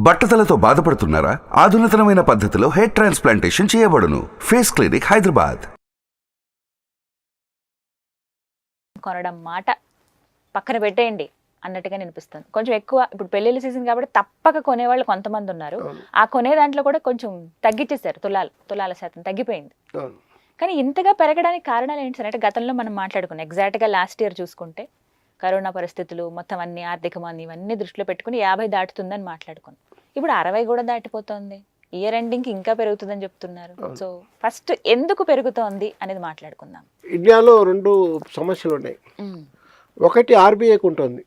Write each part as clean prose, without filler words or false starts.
బట్టతలతో బాధపడుతున్నారా? ఆధునితనమైన పద్ధతిలో hair transplantation చేయబడును. Face clinic, Hyderabad. కొనడం మాట పక్కన పెట్టేయండి అన్నట్టుగా అనిపిస్తుంది. కొంచెం ఎక్కువ ఇప్పుడు పెళ్లిళ్ళ సీజన్ కాబట్టి తప్పక కొనేవాళ్ళు కొంతమంది ఉన్నారు. ఆ కొనే దాంట్లో కూడా కొంచెం తగ్గించేశారు, తులాల శాతం తగ్గిపోయింది. కానీ ఇంతగా పెరగడానికి కారణాలు ఏంటి సార్? అంటే గతంలో మనం మాట్లాడుకున్నాం, ఎగ్జాక్ట్గా లాస్ట్ ఇయర్ చూసుకుంటే కరోనా పరిస్థితులు మొత్తం అన్ని ఆర్థిక మంది ఇవన్నీ దృష్టిలో పెట్టుకుని 50 దాటుతుందని మాట్లాడుకున్నాం. ఇప్పుడు 60 కూడా దాటిపోతుంది. ఇయర్ ఎండింగ్కి ఇంకా పెరుగుతుందని చెప్తున్నారు. సో ఫస్ట్ ఎందుకు పెరుగుతోంది అనేది మాట్లాడుకుందాం. ఇండియాలో 2 సమస్యలు ఉన్నాయి. ఒకటి ఆర్బీఐకి ఉంటుంది,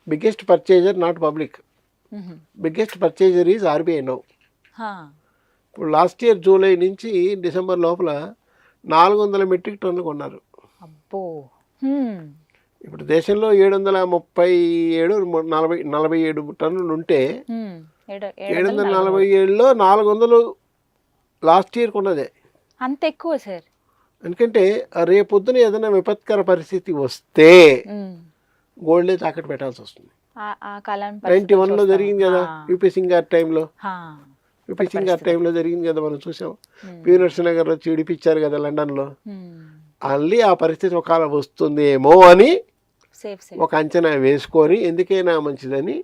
biggest purchaser not public. Biggest purchaser is RBI now. ఇప్పుడు లాస్ట్ ఇయర్ జూలై నుంచి డిసెంబర్ లోపల 400 మెట్రిక్ టన్నులు కొన్నారు. అబ్బో. ఇప్పుడు దేశంలో 747 టన్నులు ఉంటే 747లో 400 లాస్ట్ ఇయర్ కొన్నదే. అంత ఎక్కువ సార్? ఎందుకంటే రేపొద్దున ఏదైనా విపత్కర పరిస్థితి వస్తే గోల్డే తాకట్టు పెట్టాల్సి వస్తుంది. 91లో జరిగింది కదా, యూపీ సింగ్ గారి టైంలో. యూపీ సింగ్ గారి టైంలో జరిగింది కదా, మనం చూసాం. పి నరసింహనగర్ వచ్చి విడిపించారు కదా లండన్లో. మళ్ళీ ఆ పరిస్థితి ఒకవేళ వస్తుందేమో అని ఒక అంచనా వేసుకొని ఎందుకైనా మంచిదని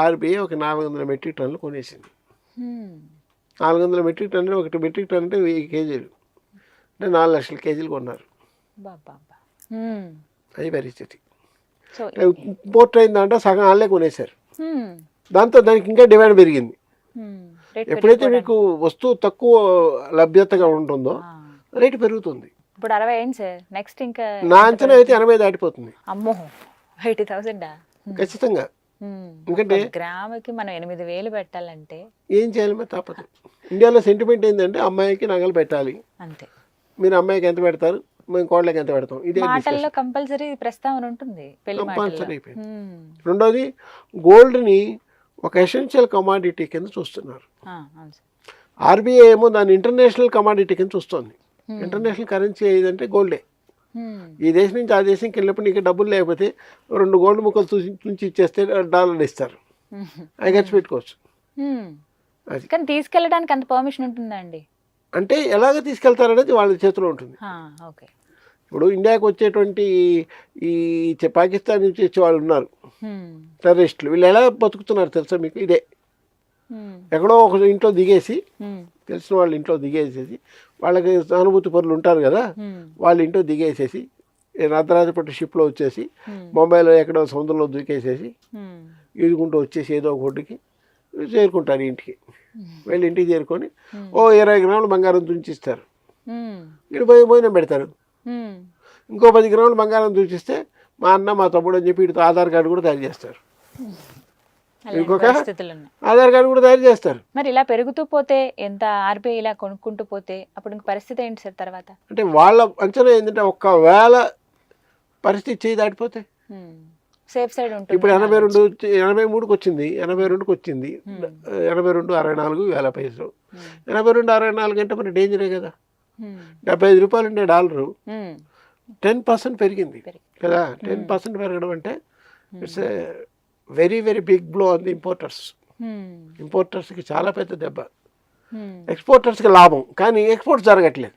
ఆర్బీఐ ఒక 400 మెట్రిక్ టన్నులు కొనేసింది. 400 మెట్రిక్ టన్నులు, 1 మెట్రిక్ టన్ అంటే 1000 కేజీలు, అంటే 4 లక్షల కేజీలు కొన్నారు. అది పరిస్థితి. ఇంపోర్ట్ అయిందంటే సగం వాళ్ళే కొనేశారు. దాంతో దానికి ఇంకా డిమాండ్ పెరిగింది. ఎప్పుడైతే మీకు వస్తువు తక్కువ లభ్యతగా ఉంటుందో రేటు పెరుగుతుంది. ఇప్పుడు 60 అయింది సార్. నెక్స్ట్ ఇంకా నా అంచనా అయితే 80 దాటిపోతుంది. అమ్మో, 80,000 ఖచ్చితంగా. ఎందుకంటే గ్రాముకి మనం 8,000 పెట్టాలంటే ఏం చేయాలి మరి, తప్పదు. ఇండియాలో సెంటిమెంట్ ఏంటంటే అమ్మాయికి నగలు పెట్టాలి అంతే. మీరు అమ్మాయికి ఎంత పెడతారు, మేము కోడలకి ఎంత పెడతాం, ఇదే మాటల్లో కంపల్సరీ ప్రస్తావన ఉంటుంది. కంపల్సరీ అయిపోయింది. రెండోది, గోల్డ్ని ఒక ఎసెన్షియల్ కమాడిటీ కింద చూస్తున్నారు. ఆర్బీఐ ఏమో దాన్ని ఇంటర్నేషనల్ కమాడిటీ కింద చూస్తుంది. ఇంటర్నేషనల్ కరెన్సీ ఏదంటే గోల్డే. ఈ దేశం నుంచి ఆ దేశంకి వెళ్ళినప్పుడు నీకు డబ్బులు లేకపోతే 2 గోల్డ్ ముక్కలు తుంచి ఇచ్చేస్తే $1 ఇస్తారు, అవి ఖర్చు పెట్టుకోవచ్చు. అది కానీ తీసుకెళ్ళడానికి అంత పర్మిషన్ ఉంటుందా అండి? అంటే ఎలాగ తీసుకెళ్తారనేది వాళ్ళ చేతిలో ఉంటుంది. ఇప్పుడు ఇండియాకి వచ్చేటువంటి ఈ పాకిస్తాన్ నుంచి వచ్చే వాళ్ళు ఉన్నారు, టెర్రరిస్టులు. వీళ్ళు ఎలా బతుకుతున్నారు తెలుసా మీకు? ఇదే ఎక్కడో ఒక ఇంట్లో దిగేసి, తెలిసిన వాళ్ళ ఇంట్లో దిగేసేసి, వాళ్ళకి సానుభూతి పనులు ఉంటారు కదా, వాళ్ళ ఇంట్లో దిగేసేసి అర్ధరాత్రి షిప్లో వచ్చేసి ముంబైలో ఎక్కడో సముద్రంలో దూకేసేసి ఈదుకుంటూ వచ్చేసి ఏదో ఒక ఒడ్డుకి చేరుకుంటారు. ఇంటికి వెళ్ళి ఇంటికి చేరుకొని 20 గ్రాములు బంగారం తుంచిస్తారు. వీడు భోజనం పెడతారు. ఇంకో 10 గ్రాములు బంగారం తుంచిస్తే మా అన్న మా తమ్ముడు అని చెప్పి వీటితో ఆధార్ కార్డు కూడా తయారు చేస్తారు. ఇంకొక ఆధార్ కార్డు కూడా తయారు చేస్తారు. మరి ఇలా పెరుగుతూ పోతే, ఎంత ఆర్బీఐ ఇలా కొనుక్కుంటూ పోతే అప్పుడు ఇంక పరిస్థితి ఏంటి సార్ తర్వాత? అంటే వాళ్ళ అంచనా ఏంటంటే ఒకవేళ పరిస్థితి చేయి దాటిపోతే సేఫ్ సైడ్ ఉంటుంది. ఇప్పుడు 83కి వచ్చింది, 82కి వచ్చింది, 82, 64 వేల పైసలు. 82, 64 అంటే మరి డేంజరే కదా. 75 రూపాయలు ఉండే డాలరు 10% పెరిగింది కదా. 10% పెరగడం అంటే it's a very very big blow on the importers. ఇంపోర్టర్స్కి చాలా పెద్ద దెబ్బ. ఎక్స్పోర్టర్స్కి లాభం, కానీ ఎక్స్పోర్ట్స్ జరగట్లేదు.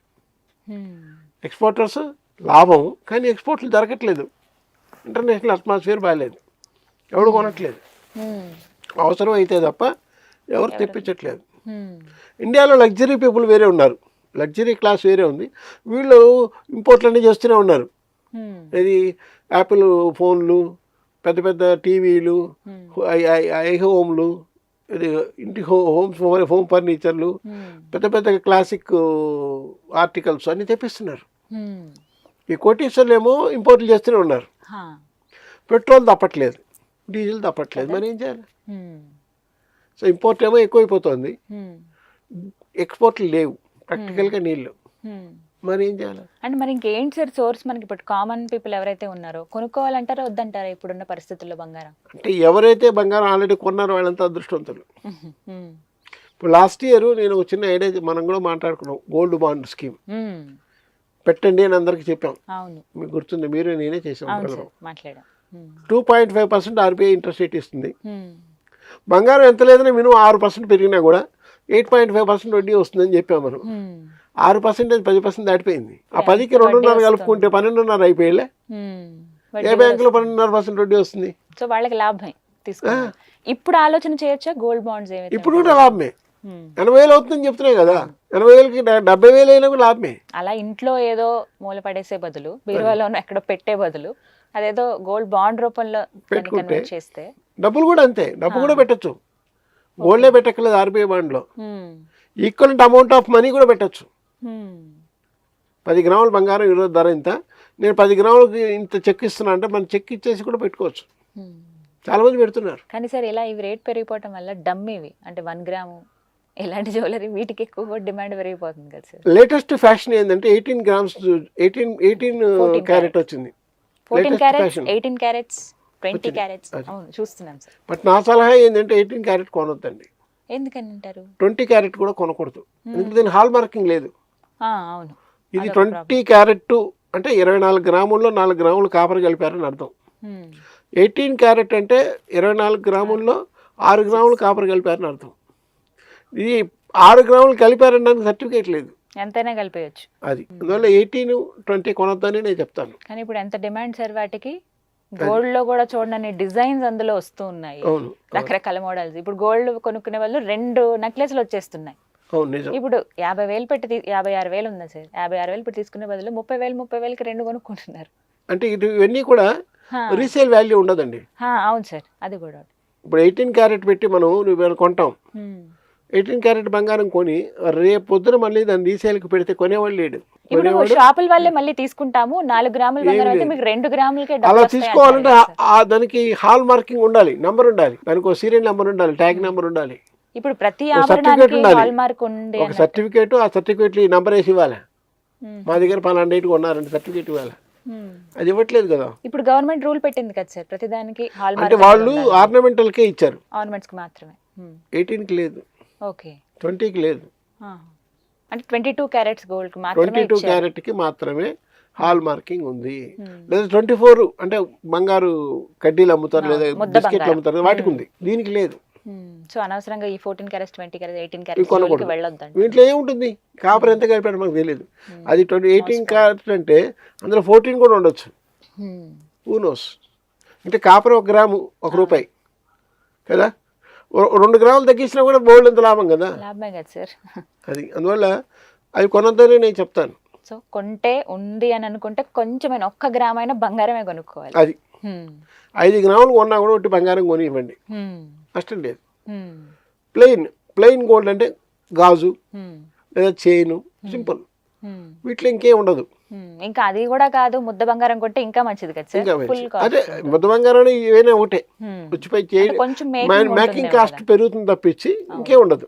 ఎక్స్పోర్టర్స్ లాభం, కానీ ఎక్స్పోర్ట్లు జరగట్లేదు. ఇంటర్నేషనల్ అట్మాస్ఫియర్ బాగాలేదు, ఎవరు కొనట్లేదు. అవసరం అయితే తప్ప ఎవరు తెప్పించట్లేదు. ఇండియాలో లగ్జరీ పీపుల్ వేరే ఉన్నారు, లగ్జరీ క్లాస్ వేరే ఉంది. వీళ్ళు ఇంపోర్ట్లన్నీ చేస్తూనే ఉన్నారు. ఇది యాపిల్ ఫోన్లు, పెద్ద పెద్ద టీవీలు, ఐ హోమ్లు, ఇది ఇంటి హోమ్ ఫర్నిచర్లు, పెద్ద పెద్ద క్లాసిక్ ఆర్టికల్స్ అన్నీ తెప్పిస్తున్నారు. ఈ కోటీశ్వర్లు ఏమో ఇంపోర్ట్లు చేస్తూనే ఉన్నారు. పెట్రోల్ తప్పట్లేదు, డీజిల్ తప్పట్లేదు, మరి ఏం చేయాలి? సో ఇంపోర్ట్ ఏమో ఎక్కువైపోతుంది, ఎక్స్పోర్ట్లు లేవు, ప్రాక్టికల్గా నీళ్ళు, మరి ఏం చేయాలి? అంటే మరి ఇంకేంటి సార్ సోర్స్? మనకి ఇప్పుడు కామన్ పీపుల్ ఎవరైతే ఉన్నారో కొనుక్కోవాలంటారా వద్దంటారా ఇప్పుడున్న పరిస్థితుల్లో బంగారం? అంటే ఎవరైతే బంగారం ఆల్రెడీ కొన్నారో వాళ్ళంతా అదృష్టవంతులు. ఇప్పుడు లాస్ట్ ఇయర్ నేను ఒక చిన్న ఐడియా, మనం కూడా మాట్లాడుకున్నాం, గోల్డ్ బాండ్ స్కీమ్ పెట్టండి అని అందరికి చెప్పాం. మీకు గుర్తుంది, మీరు నేనే చేసాం. 2.5% ఆర్బీఐ ఇంట్రెస్ట్ రేట్ ఇస్తుంది. బంగారం ఎంత లేదని మినిమం 6% పెరిగినా కూడా 8.5% వడ్డీ వస్తుందని చెప్పాము మనం. 6% 10% దాటిపోయింది. ఆ 10కి 2.5 కలుపుకుంటే 12.5 అయిపోయిలే. ఏ బ్యాంకులో 12.5% వడ్డీ వస్తుంది? సో వాళ్ళకి లాభమే తీసుకున్నారు. ఇప్పుడు ఆలోచన చేయొచ్చా గోల్డ్ బాండ్స్ ఏమైతే? ఇప్పుడు కూడా లాభమే. 80,000 అవుతుందని చెప్తున్నాయి కదా, 80,000కి 70,000 అయినా కూడా లాభమే. అలా ఇంట్లో ఏదో మూల పడేసే బదులు, బీరువాలోనో ఎక్కడో పెట్టే బదులు అదేదో గోల్డ్ బాండ్ రూపంలో పెట్టుకుంటే చేస్తే డబ్బులు కూడా అంతే, డబ్బు కూడా పెట్టచ్చు. గోల్డే పెట్టక్కర్లేదు ఆర్బీఐ బాండ్లో. ఈక్వలెంట్ అమౌంట్ ఆఫ్ మనీ కూడా పెట్టచ్చు. 10 గ్రాముల బంగారం ఈరోజు ధర ఇంత, నేను 10 గ్రాములకి ఇంత చెక్ ఇస్తున్నా అంటే మనం చెక్ ఇచ్చేసి కూడా పెట్టుకోవచ్చు. చాలా మంది పెడుతున్నారు. కానీ సార్ ఇలా ఇవి రేట్ పెరిగిపోవటం వల్ల డమ్మీవి అంటే 1 గ్రాము ఇలాంటి జ్యువెలరీ వీటికి ఎక్కువ డిమాండ్ పెరిగిపోతుంది కదా సార్. లేటెస్ట్ ఫ్యాషన్ ఏంటంటే 18 గ్రామ్స్ 18 క్యారెట్ వచ్చింది. 14 క్యారెట్స్, 18 క్యారెట్స్, 20 క్యారెట్స్. అవును చూస్తున్నాం సార్. బట్ నా సలహా ఏంటంటే 18 క్యారెట్ కొనొద్దండి. ఎందుకని అంటారు? 20 క్యారెట్ కూడా కొనకూడదు. ఎందుకంటే దీని హాల్ మార్కింగ్ లేదు. అవును, ఇది 20 క్యారెట్ అంటే 24 గ్రాముల్లో 4 గ్రాములు కాపర్ కలిపారని అర్థం. 18 క్యారెట్ అంటే 24 గ్రాముల్లో 6 గ్రాములు కాపర్ కలిపారని అర్థం. ఇది 6 గ్రాములు కలిపారనడానికి సర్టిఫికేట్ లేదు, ఎంతైనా కలిపేయచ్చు. అది అందువల్ల 18, 20 కొనొద్దని నేను చెప్తాను. కానీ ఇప్పుడు ఎంత డిమాండ్ సార్ వాటికి. గోల్డ్ లో కూడా చూడండి డిజైన్స్ అందులో వస్తూ ఉన్నాయి, రకరకాల మోడల్స్. ఇప్పుడు గోల్డ్ కొనుక్కునే వాళ్ళు 2 నెక్లెస్లు వచ్చేస్తున్నాయి. ఇప్పుడు 50,000 పెట్టి 56,000 ఉందా సార్, 56,000 పెట్టి తీసుకునే బదులు 30,000కి 2 కొనుక్కుంటున్నారు. అంటే ఇవన్నీ కూడా రీసేల్ వాల్యూ ఉండదండి. అవును సార్, అది కూడా. ఇప్పుడు 18 క్యారెట్ పెట్టి నువ్వు కొంటాం, 18 క్యారెట్ బంగారం కొని రేపు పొద్దున మళ్ళీ దాన్ని రీసేల్కి పెడితే కొనేవాళ్ళు లేడు. ఇప్పుడు షాపుల వల్లే మళ్ళీ తీసుకుంటాము 4 గ్రాముల బంగారం అయితే మీకు 2 గ్రాములకే అలా తీసుకోవాలంటే దానికి హాల్ మార్కింగ్ ఉండాలి, నంబర్ ఉండాలి, దానికి ఒక సీరియల్ నెంబర్ ఉండాలి, ట్యాగ్ నెంబర్ ఉండాలి. ఇప్పుడు ప్రతి ఆభరణానికి హాల్ మార్క్ ఉంది, ఒక సర్టిఫికేట్, ఆ సర్టిఫికేట్ ఈ నంబర్ వేసి ఇవ్వాలి. మా దగ్గర 12 డేట్ కొన్నారంటే సర్టిఫికేట్ ఇవ్వాలి, అది ఇవ్వట్లేదు కదా. ఇప్పుడు గవర్నమెంట్ రూల్ పెట్టింది కదా సార్, ప్రతి దానికి హాల్ మార్క్. అంటే వాళ్ళు ఆర్నమెంటల్కే ఇచ్చారు, ఆర్నమెంట్స్ కి మాత్రమే. 18కి లేదు, ఓకే, 20కి లేదు. అంటే 22 క్యారెట్స్ గోల్డ్ కి మాత్రమే, 22 క్యారెట్కి మాత్రమే హాల్ మార్కింగ్ ఉంది. లేదా 24 అంటే బంగారు కడ్డీలు అమ్ముతారు లేదా బిస్కెట్లు అమ్ముతారు, వాటికి ఉంది, దీనికి లేదు. సో అనవసరంగా ఈ 14 క్యారెట్స్, 20 క్యారెట్స్, 18 క్యారెట్స్ వెళ్ళొద్దండి. వీటిలో ఏముంటుంది, కాపర్ ఎంత కలిపాడు మనకు తెలియదు. అది 18 క్యారెట్ అంటే అందులో 14 కూడా ఉండొచ్చు, ఊనోస్. అంటే కాపర్ 1 గ్రాము 1 రూపాయి కదా, 2 గ్రాములు తగ్గించినా కూడా బోల్డ్ ఎంత లాభం కదా. లాభమే కదా సార్. అది అందువల్ల అవి కొనొద్దని నేను చెప్తాను. సో కొంటే ఉంది అని అనుకుంటే కొంచెమైనా 1 గ్రామ్ అయినా బంగారమే కొనుక్కోవాలి. అది 5 గ్రాములు కొన్నా కూడా ఒకటి బంగారం కొని ఇవ్వండి, నష్టం లేదు. ప్లెయిన్ గోల్డ్ అంటే గాజు లేదా చైన్, సింపుల్, వీటిలో ఇంకేం ఉండదు. ఇంకా అది కూడా కాదు, ముద్ద బంగారం కొంటే ఇంకా మంచిది కదా సార్. అదే ముద్ద బంగారం ఏవైనా ఒకటే, వచ్చిపోయి మేకింగ్ కాస్ట్ పెరుగుతుంది తప్పించి ఇంకేం ఉండదు.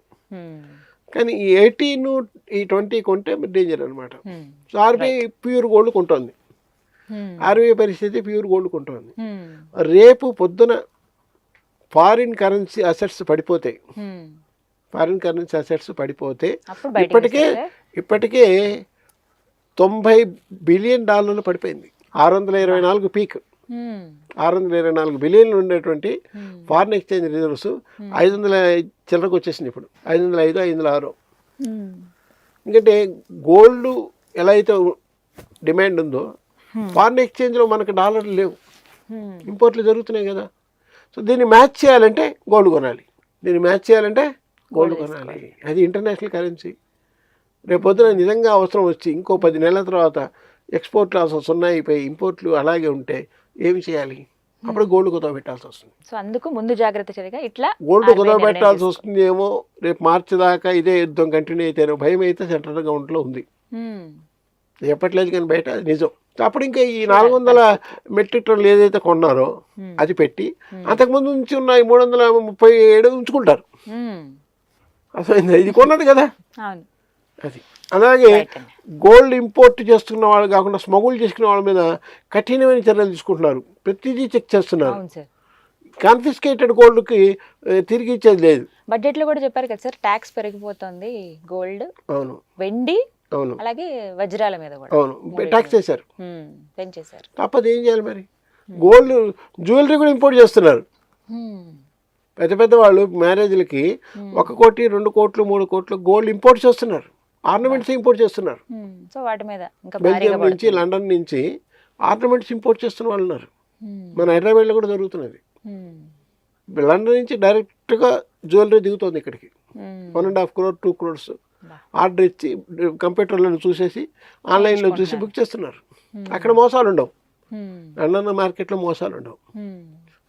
కానీ ఈ 18, ఈ 20 కొంటే డేంజర్ అనమాట. సో ఆర్బీఐ ప్యూర్ గోల్డ్ కొంటుంది, ఆర్బీఐ పరిస్థితి ప్యూర్ గోల్డ్ కొంటుంది. రేపు పొద్దున ఫారిన్ కరెన్సీ అసెట్స్ పడిపోతాయి, ఇప్పటికే $90 బిలియన్ పడిపోయింది. 624 పీక్, 624 బిలియన్లు ఉండేటువంటి ఫారిన్ ఎక్స్చేంజ్ రిజర్వ్స్ 500 చిల్లరకు వచ్చేసింది. ఇప్పుడు 505, 506. ఎందుకంటే గోల్డ్ ఎలా అయితే డిమాండ్ ఉందో ఫారిన్ ఎక్స్చేంజ్లో మనకు డాలర్లు లేవు, ఇంపోర్ట్లు జరుగుతున్నాయి కదా. సో దీన్ని మ్యాచ్ చేయాలంటే గోల్డ్ కొనాలి, అది ఇంటర్నేషనల్ కరెన్సీ. రేపు పొద్దున నిజంగా అవసరం వచ్చి ఇంకో 10 నెలల తర్వాత ఎక్స్పోర్ట్లు అసలు 0 అయిపోయి ఇంపోర్ట్లు అలాగే ఉంటే ఏమి చేయాలి? అప్పుడు గోల్డ్ కుదవ పెట్టాల్సి వస్తుంది. సో అందుకు ముందు జాగ్రత్త చర్యగా ఇట్లా గోల్డ్ కుదవ పెట్టాల్సి వస్తుంది ఏమో. రేపు మార్చి దాకా ఇదే యుద్ధం కంటిన్యూ అయితే భయం అయితే సెంట్రల్ గవర్నమెంట్లో ఉంది, చెప్పట్లేదు కానీ బయట అది నిజం. అప్పుడు ఇంకా ఈ 400 మెట్రిక్ టన్నులు ఏదైతే కొన్నారో అది పెట్టి అంతకుముందు నుంచి ఉన్న 337 ఉంచుకుంటారు. అసలు ఇది కొన్నది కదా. అది అలాగే గోల్డ్ ఇంపోర్ట్ చేస్తున్న వాళ్ళు కాకుండా స్మగుల్ చేసుకునే వాళ్ళ మీద కఠినమైన చర్యలు తీసుకుంటున్నారు, ప్రతిదీ చెక్ చేస్తున్నారు. కాన్ఫిస్కేటెడ్ గోల్డ్కి తిరిగి ఇచ్చేది లేదు. బడ్జెట్లో కూడా చెప్పారు కదా సార్, ట్యాక్స్ పెరిగిపోతుంది గోల్డ్, అవును, వెండి, అవును, అలాగే వజ్రాల మీద కూడా అవును ట్యాక్స్ చేశారు, పెంచేశారు. తప్పదు, ఏం చేయాలి మరి? గోల్డ్ జ్యువెలరీ కూడా ఇంపోర్ట్ చేస్తున్నారు. పెద్ద పెద్ద వాళ్ళు మ్యారేజ్లకి 1 కోటి 2 కోట్లు 3 కోట్లు గోల్డ్ ఇంపోర్ట్ చేస్తున్నారు, ఆర్నమెంట్స్ ఇంపోర్ట్ చేస్తున్నారు. సో వాటి మీద ఇంకా బెల్జియం నుంచి లండన్ నుంచి ఆర్నమెంట్స్ ఇంపోర్ట్ చేస్తున్న వాళ్ళు ఉన్నారు. మన హైదరాబాద్లో కూడా జరుగుతున్నది. లండన్ నుంచి డైరెక్ట్గా జ్యువెలరీ దిగుతుంది ఇక్కడికి. 1.5 crore 2 crores ఆర్డర్ ఇచ్చి కంప్యూటర్లో చూసేసి ఆన్లైన్లో చూసి బుక్ చేస్తున్నారు. అక్కడ మోసాలు ఉండవు. లండన్ మార్కెట్లో మోసాలు ఉండవు,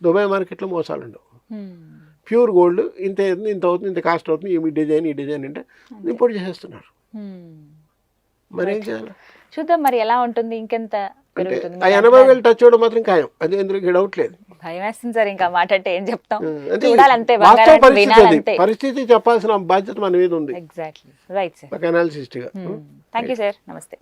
దుబాయ్ మార్కెట్లో మోసాలు ఉండవు. ప్యూర్ గోల్డ్ ఇంత అవుతుంది, ఇంత కాస్ట్ అవుతుంది, ఈ డిజైన్ అంటే ఇంపోర్ట్ చేసేస్తున్నారు. మరేం చేయాలి చూద్దాం మరి ఎలా ఉంటుంది, ఇంకెంత అంటే ఆ 80,000 టచ్ అవ్వడం మాత్రం ఖాయం, అది ఎందుకు డౌట్ లేదు. భయం వేస్తుంది సార్, ఇంకా మాట అంటే ఏం చెప్తాం, అంటే చూడాలంతే, వాస్తవ పరిస్థితి అది. వినాలంతే. పరిస్థితి చెప్పాల్సిన బాధ్యత మన మీద ఉంది. Exactly right sir. ఒక అనాలిసిస్ట్గా. థ్యాంక్ యూ సార్, నమస్తే.